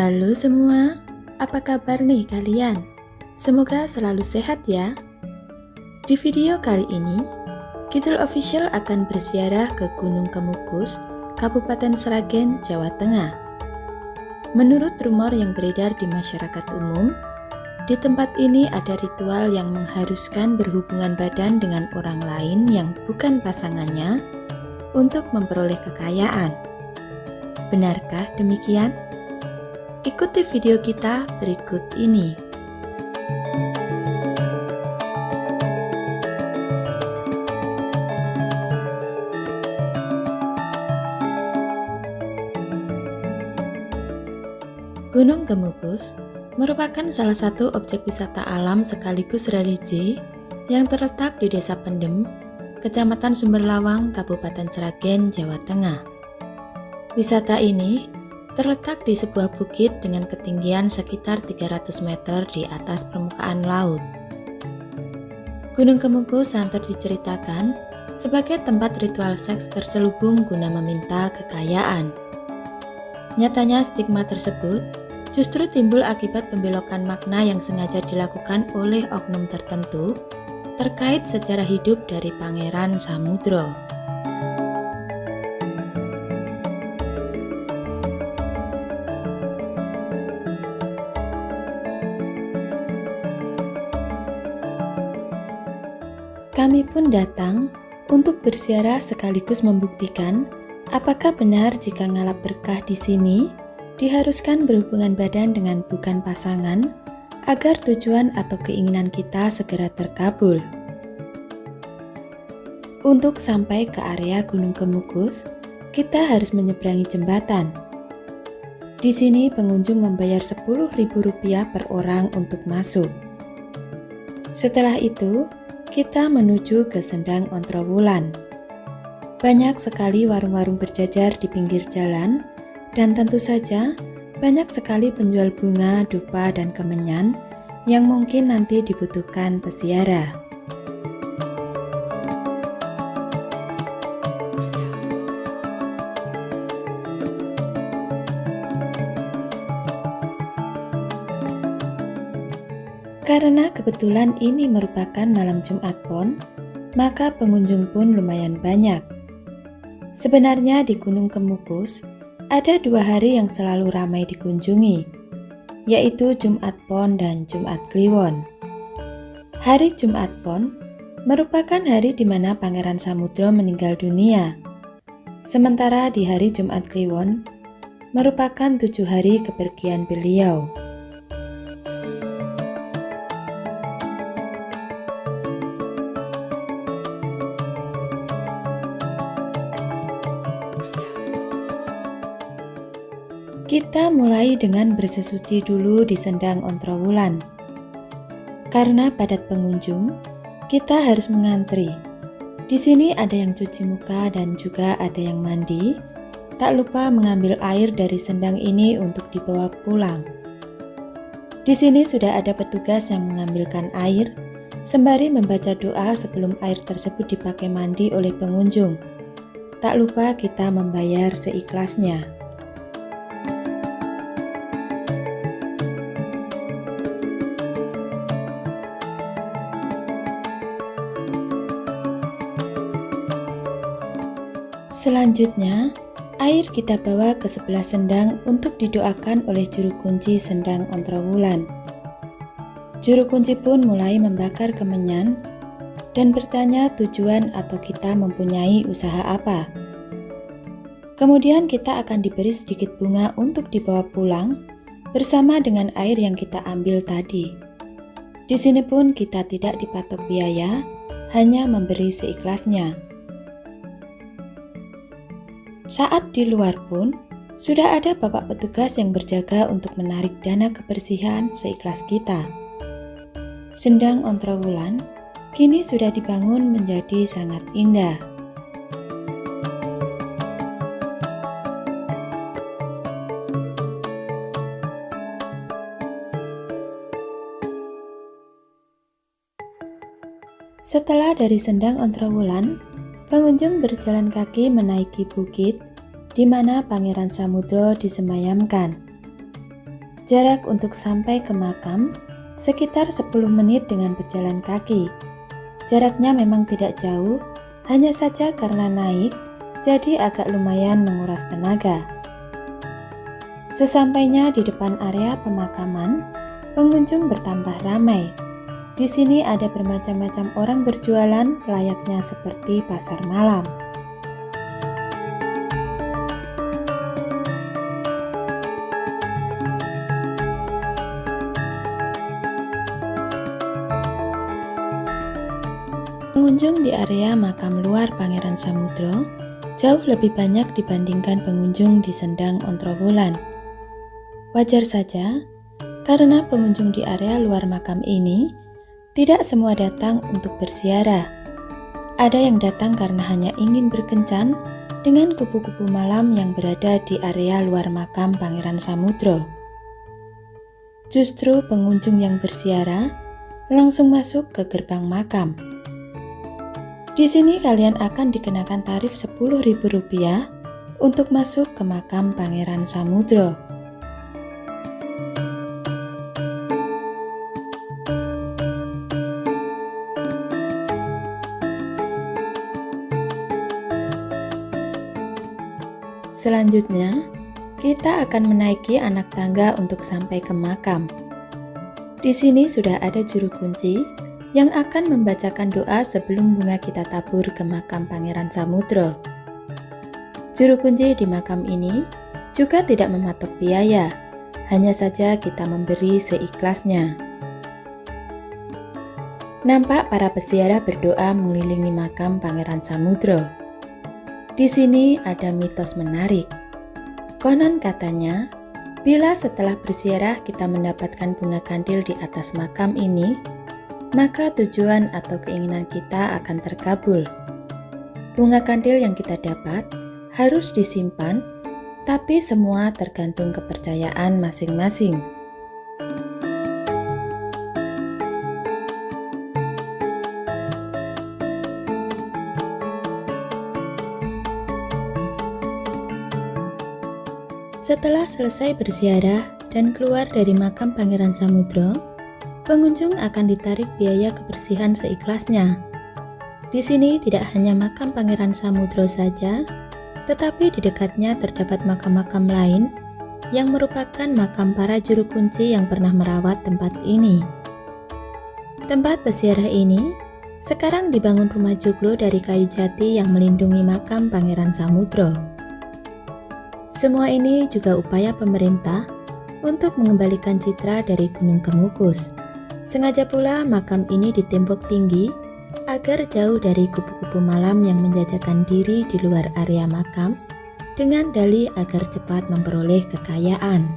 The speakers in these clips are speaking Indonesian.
Halo semua, apa kabar nih kalian? Semoga selalu sehat ya. Di video kali ini, Kidul Official akan berziarah ke Gunung Kemukus, Kabupaten Sragen, Jawa Tengah. Menurut rumor yang beredar di masyarakat umum, di tempat ini ada ritual yang mengharuskan berhubungan badan dengan orang lain yang bukan pasangannya untuk memperoleh kekayaan. Benarkah demikian? Ikuti video kita berikut ini. Gunung Kemukus merupakan salah satu objek wisata alam sekaligus religi yang terletak di Desa Pendem, Kecamatan Sumberlawang, Kabupaten Sragen, Jawa Tengah. Wisata ini terletak di sebuah bukit dengan ketinggian sekitar 300 meter di atas permukaan laut. Gunung Kemukus santer diceritakan sebagai tempat ritual seks terselubung guna meminta kekayaan. Nyatanya stigma tersebut justru timbul akibat pembelokan makna yang sengaja dilakukan oleh oknum tertentu terkait sejarah hidup dari Pangeran Samudro. Kami pun datang untuk berziarah sekaligus membuktikan apakah benar jika ngalap berkah di sini diharuskan berhubungan badan dengan bukan pasangan agar tujuan atau keinginan kita segera terkabul. Untuk sampai ke area Gunung Kemukus, kita harus menyeberangi jembatan. Di sini pengunjung membayar Rp10.000 per orang untuk masuk. Setelah itu, kita menuju ke Sendang Ontrowulan. Banyak sekali warung-warung berjajar di pinggir jalan, dan tentu saja banyak sekali penjual bunga, dupa, dan kemenyan yang mungkin nanti dibutuhkan peziarah. Karena kebetulan ini merupakan malam Jumat Pon, maka pengunjung pun lumayan banyak. Sebenarnya di Gunung Kemukus ada 2 hari yang selalu ramai dikunjungi, yaitu Jumat Pon dan Jumat Kliwon. Hari Jumat Pon merupakan hari di mana Pangeran Samudro meninggal dunia, sementara di hari Jumat Kliwon merupakan 7 hari kepergian beliau. Kita mulai dengan bersesuci dulu di Sendang Ontrowulan. Karena padat pengunjung, kita harus mengantri. Di sini ada yang cuci muka dan juga ada yang mandi. Tak lupa mengambil air dari sendang ini untuk dibawa pulang. Di sini sudah ada petugas yang mengambilkan air, sembari membaca doa sebelum air tersebut dipakai mandi oleh pengunjung. Tak lupa kita membayar seikhlasnya. Selanjutnya, air kita bawa ke sebelah sendang untuk didoakan oleh juru kunci Sendang Ontrowulan. Juru kunci pun mulai membakar kemenyan dan bertanya tujuan atau kita mempunyai usaha apa. Kemudian kita akan diberi sedikit bunga untuk dibawa pulang bersama dengan air yang kita ambil tadi. Di sini pun kita tidak dipatok biaya, hanya memberi seikhlasnya. Saat di luar pun, sudah ada bapak petugas yang berjaga untuk menarik dana kebersihan seikhlas kita. Sendang Ontrowulan kini sudah dibangun menjadi sangat indah. Setelah dari Sendang Ontrowulan, pengunjung berjalan kaki menaiki bukit di mana Pangeran Samudro disemayamkan. Jarak untuk sampai ke makam sekitar 10 menit dengan berjalan kaki. Jaraknya memang tidak jauh, hanya saja karena naik, jadi agak lumayan menguras tenaga. Sesampainya di depan area pemakaman, pengunjung bertambah ramai. Di sini ada bermacam-macam orang berjualan layaknya seperti pasar malam. Pengunjung di area makam luar Pangeran Samudro jauh lebih banyak dibandingkan pengunjung di Sendang Ontrowulan. Wajar saja, karena pengunjung di area luar makam ini tidak semua datang untuk berziarah. Ada yang datang karena hanya ingin berkencan dengan kupu-kupu malam yang berada di area luar makam Pangeran Samudro. Justru pengunjung yang berziarah langsung masuk ke gerbang makam. Di sini kalian akan dikenakan tarif Rp10.000 untuk masuk ke makam Pangeran Samudro. Selanjutnya, kita akan menaiki anak tangga untuk sampai ke makam. Di sini sudah ada juru kunci yang akan membacakan doa sebelum bunga kita tabur ke makam Pangeran Samudro. Juru kunci di makam ini juga tidak mematok biaya, hanya saja kita memberi seikhlasnya. Nampak para peziarah berdoa mengelilingi makam Pangeran Samudro. Di sini ada mitos menarik. Konon katanya, bila setelah berziarah kita mendapatkan bunga kandil di atas makam ini, maka tujuan atau keinginan kita akan terkabul. Bunga kandil yang kita dapat harus disimpan, tapi semua tergantung kepercayaan masing-masing. Setelah selesai berziarah dan keluar dari makam Pangeran Samudro, pengunjung akan ditarik biaya kebersihan seikhlasnya. Di sini tidak hanya makam Pangeran Samudro saja, tetapi di dekatnya terdapat makam-makam lain yang merupakan makam para juru kunci yang pernah merawat tempat ini. Tempat peziarah ini sekarang dibangun rumah joglo dari kayu jati yang melindungi makam Pangeran Samudro. Semua ini juga upaya pemerintah untuk mengembalikan citra dari Gunung Kemukus. Sengaja pula makam ini ditembok tinggi agar jauh dari kupu-kupu malam yang menjajakan diri di luar area makam dengan dalih agar cepat memperoleh kekayaan.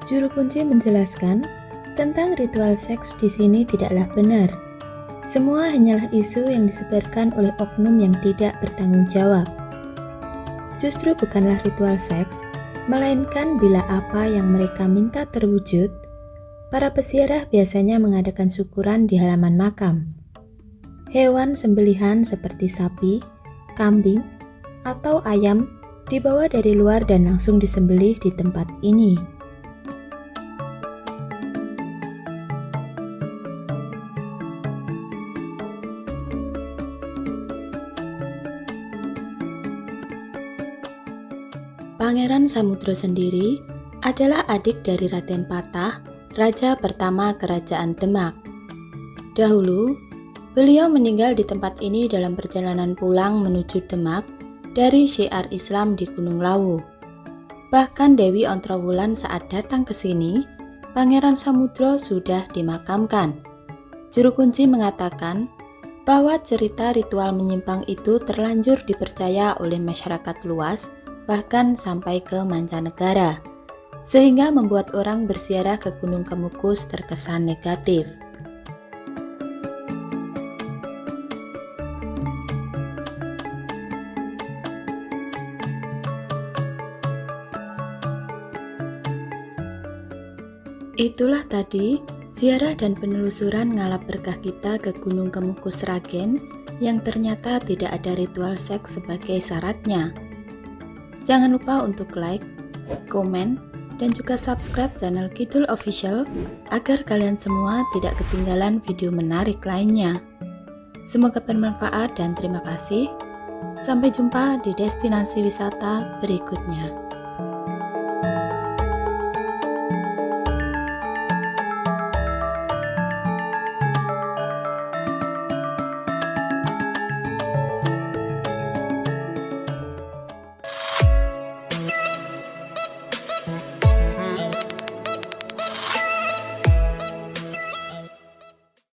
Juru kunci menjelaskan tentang ritual seks di sini tidaklah benar. Semua hanyalah isu yang disebarkan oleh oknum yang tidak bertanggung jawab. Justru bukanlah ritual seks, melainkan bila apa yang mereka minta terwujud, para peziarah biasanya mengadakan syukuran di halaman makam. Hewan sembelihan seperti sapi, kambing, atau ayam dibawa dari luar dan langsung disembelih di tempat ini. Pangeran Samudro sendiri adalah adik dari Raden Patah, raja pertama kerajaan Demak. Dahulu, beliau meninggal di tempat ini dalam perjalanan pulang menuju Demak dari syiar Islam di Gunung Lawu. Bahkan Dewi Ontrowulan saat datang ke sini, Pangeran Samudro sudah dimakamkan. Juru kunci mengatakan bahwa cerita ritual menyimpang itu terlanjur dipercaya oleh masyarakat luas, bahkan sampai ke mancanegara, sehingga membuat orang berziarah ke Gunung Kemukus terkesan negatif. Itulah tadi Ziarah dan penelusuran ngalap berkah kita ke Gunung Kemukus Sragen yang ternyata tidak ada ritual seks sebagai syaratnya. Jangan lupa untuk like, komen, dan juga subscribe channel Kidul Official agar kalian semua tidak ketinggalan video menarik lainnya. Semoga bermanfaat dan terima kasih. Sampai jumpa di destinasi wisata berikutnya.